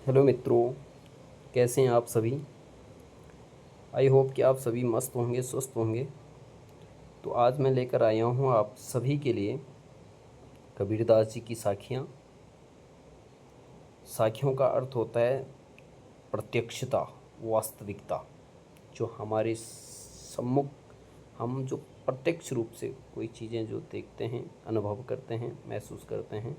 Hello मित्रों, कैसे हैं आप सभी। आई होप कि आप सभी मस्त होंगे, स्वस्थ होंगे। तो आज मैं लेकर आया हूँ आप सभी के लिए कबीरदास जी की साखियाँ। साखियों का अर्थ होता है प्रत्यक्षता, वास्तविकता। जो हमारे सम्मुख हम जो प्रत्यक्ष रूप से कोई चीज़ें जो देखते हैं, अनुभव करते हैं, महसूस करते हैं।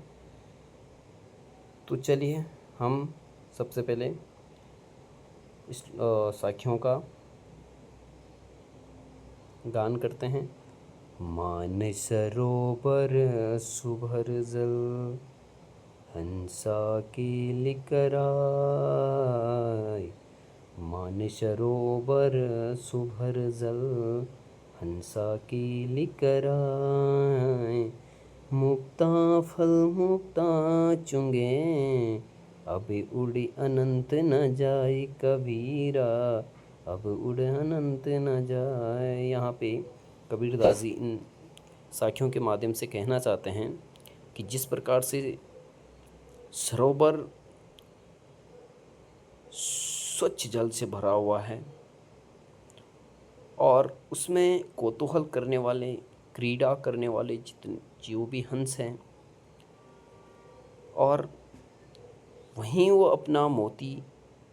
तो चलिए हम सबसे पहले इस साखियों का गान करते हैं। मानसरोवर सुभर जल, हंसा कील कराय। मानसरोवर सुभर जल, हंसा कील कराय। मुक्ता फल मुक्ता चुंगे, अब उड़ी अनंत न जाए कबीरा, अब उड़ अनंत न जाए। यहाँ पे कबीरदास जी इन साखियों के माध्यम से कहना चाहते हैं कि जिस प्रकार से सरोवर स्वच्छ जल से भरा हुआ है और उसमें कौतूहल करने वाले, क्रीड़ा करने वाले जितने जो भी हंस हैं, और वहीं वो अपना मोती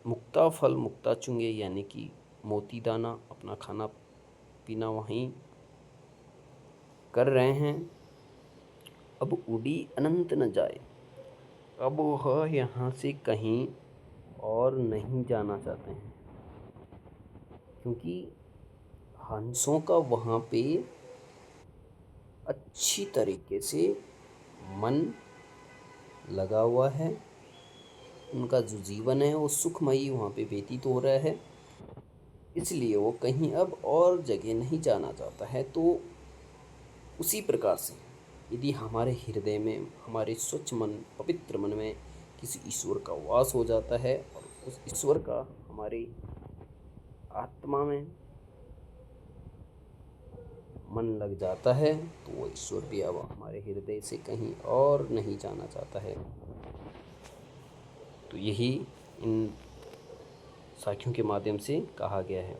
मुक्ता फल मुक्ता चुंगे, यानी कि मोती दाना अपना खाना पीना वहीं कर रहे हैं। अब उड़ी अनंत न जाए, अब वह यहाँ से कहीं और नहीं जाना चाहते हैं, क्योंकि हंसों का वहाँ पे अच्छी तरीके से मन लगा हुआ है। उनका जो जीवन है वो सुखमयी वहाँ पे व्यतीत हो रहा है, इसलिए वो कहीं अब और जगह नहीं जाना चाहता है। तो उसी प्रकार से यदि हमारे हृदय में, हमारे स्वच्छ मन, पवित्र मन में किसी ईश्वर का वास हो जाता है और उस ईश्वर का हमारी आत्मा में मन लग जाता है, तो वो ईश्वर भी अब हमारे हृदय से कहीं और नहीं जाना चाहता है। तो यही इन साखियों के माध्यम से कहा गया है।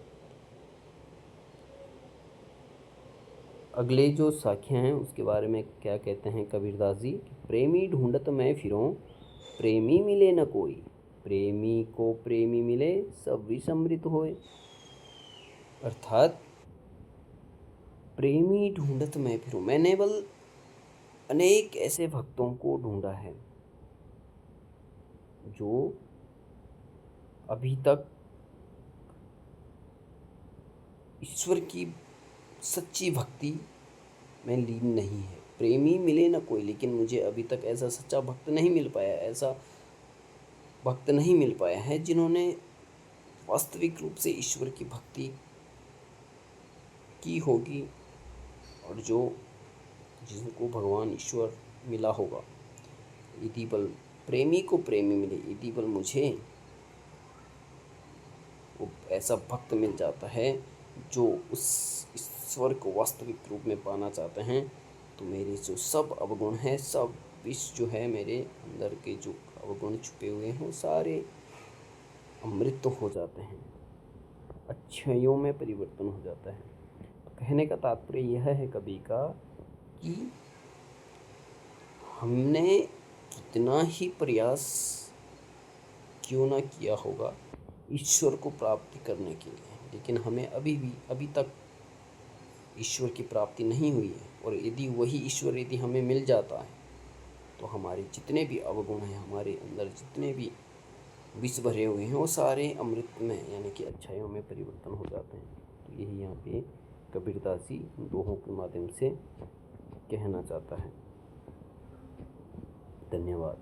अगले जो साखियाँ हैं उसके बारे में क्या कहते हैं कबीरदास जी। प्रेमी ढूंढत मैं फिरूं, प्रेमी मिले न कोई। प्रेमी को प्रेमी मिले, सब विसमृत होए। अर्थात प्रेमी ढूंढत मैं फिरूं, मैंने बल अनेक ऐसे भक्तों को ढूंढा है जो अभी तक ईश्वर की सच्ची भक्ति में लीन नहीं है। प्रेमी मिले न कोई, लेकिन मुझे अभी तक ऐसा सच्चा भक्त नहीं मिल पाया, ऐसा भक्त नहीं मिल पाया है जिन्होंने वास्तविक रूप से ईश्वर की भक्ति की होगी और जो जिनको भगवान ईश्वर मिला होगा। यदि बल प्रेमी को प्रेमी मिले, यदि बल मुझे वो ऐसा भक्त मिल जाता है जो उस ईश्वर को वास्तविक रूप में पाना चाहते हैं, तो मेरे जो सब अवगुण हैं, सब विष जो है मेरे अंदर के जो अवगुण छुपे हुए हैं, वो सारे अमृत हो जाते हैं, अच्छाइयों में परिवर्तन हो जाता है। कहने का तात्पर्य यह है कवि का कि हमने कितना ही प्रयास क्यों ना किया होगा ईश्वर को प्राप्ति करने के लिए, लेकिन हमें अभी तक ईश्वर की प्राप्ति नहीं हुई है। और यदि वही ईश्वर यदि हमें मिल जाता है, तो हमारे जितने भी अवगुण हैं, हमारे अंदर जितने भी विष भरे हुए हैं, वो सारे अमृत में यानी कि अच्छाइयों में परिवर्तन हो जाते हैं। तो यही यहाँ पे कबीरदास जी दोहों के माध्यम से कहना चाहता है। धन्यवाद।